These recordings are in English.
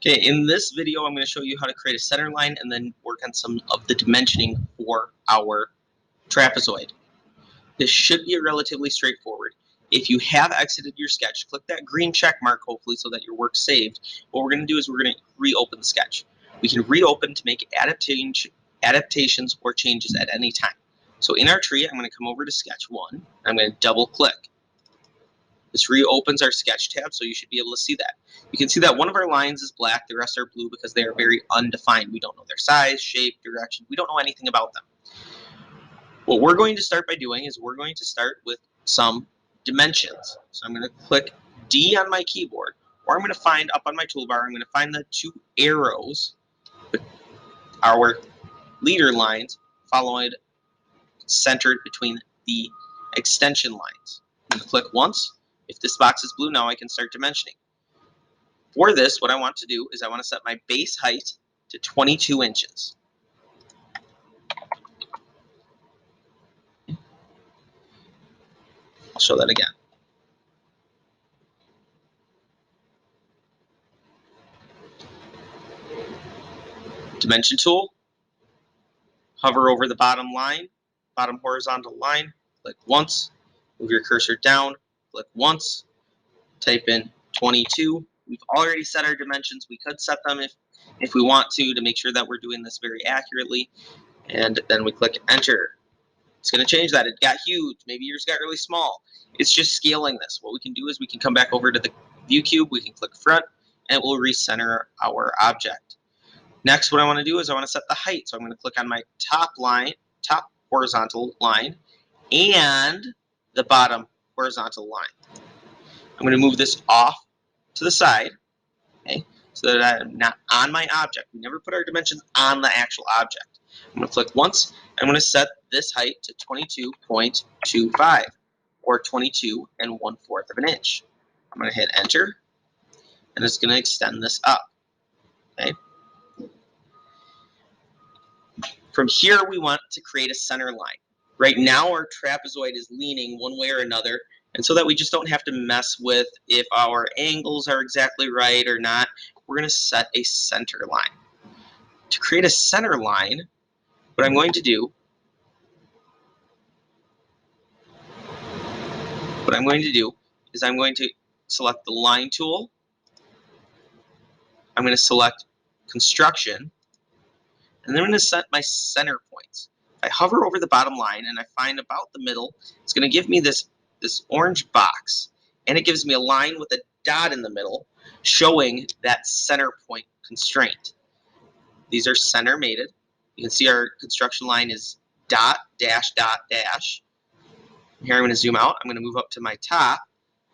Okay, in this video, I'm going to show you how to create a center line and then work on some of the dimensioning for our trapezoid. This should be relatively straightforward. If you have exited your sketch, click that green check mark, hopefully, so that your work's saved. What we're going to do is we're going to reopen the sketch. We can reopen to make adaptations or changes at any time. So in our tree, I'm going to come over to Sketch 1. I'm going to double click. This reopens our sketch tab, so you should be able to see that. You can see that one of our lines is black, the rest are blue because they are very undefined. We don't know their size, shape, direction. We don't know anything about them. What we're going to start by doing is we're going to start with some dimensions. So I'm going to click D on my keyboard, or I'm going to find up on my toolbar, I'm going to find the two arrows, our leader lines, followed centered between the extension lines. I'm going to click once. If this box is blue, now I can start dimensioning. For this, what I want to do is I want to set my base height to 22 inches. I'll show that again. Dimension tool, hover over the bottom line, bottom horizontal line, click once, move your cursor down, click once, type in 22. We've already set our dimensions. We could set them if we want to make sure that we're doing this very accurately. And then we click enter. It's going to change that. It got huge. Maybe yours got really small. It's just scaling this. What we can do is we can come back over to the view cube. We can click front, and it will recenter our object. Next, what I want to do is I want to set the height. So I'm going to click on my top horizontal line, and the bottom horizontal line. I'm going to move this off to the side, okay, so that I'm not on my object. We never put our dimensions on the actual object. I'm going to click once. I'm going to set this height to 22.25, or 22 1/4 of an inch. I'm going to hit enter, and it's going to extend this up. Okay. From here, we want to create a center line. Right now, our trapezoid is leaning one way or another, and so that we just don't have to mess with if our angles are exactly right or not, we're going to set a center line. To create a center line, what I'm going to do is I'm going to select the line tool. I'm going to select construction, and then I'm going to set my center points. If I hover over the bottom line and I find about the middle, it's going to give me this orange box, and it gives me a line with a dot in the middle showing that center point constraint. These are center mated. You can see our construction line is dot, dash, dot, dash. Here I'm going to zoom out. I'm going to move up to my top.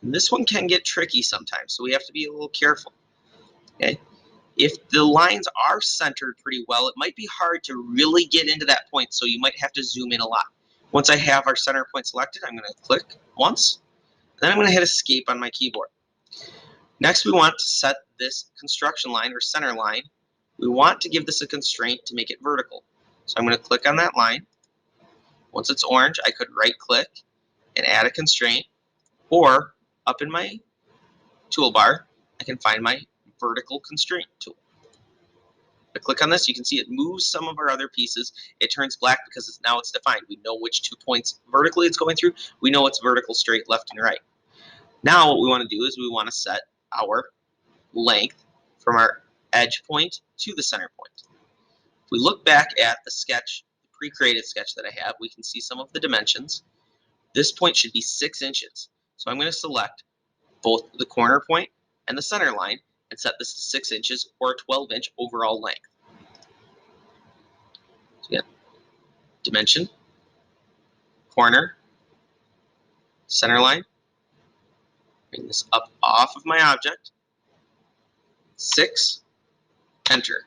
And this one can get tricky sometimes, so we have to be a little careful. Okay? If the lines are centered pretty well, it might be hard to really get into that point, so you might have to zoom in a lot. Once I have our center point selected, I'm going to click once. Then I'm going to hit escape on my keyboard. Next, we want to set this construction line or center line. We want to give this a constraint to make it vertical. So I'm going to click on that line. Once it's orange, I could right click and add a constraint, or up in my toolbar, I can find my vertical constraint tool. If I click on this, you can see it moves some of our other pieces. It turns black because now it's defined. We know which 2 points vertically it's going through. We know it's vertical, straight, left, and right. Now what we want to do is we want to set our length from our edge point to the center point. If we look back at the sketch, the pre-created sketch that I have, we can see some of the dimensions. This point should be 6 inches. So I'm going to select both the corner point and the center line and set this to 6 inches, or a 12-inch overall length. So again, dimension, corner, center line. Bring this up off of my object. 6, enter.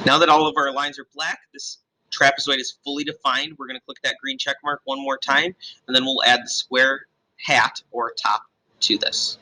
Now that all of our lines are black, this trapezoid is fully defined. We're going to click that green check mark one more time, and then we'll add the square hat or top to this.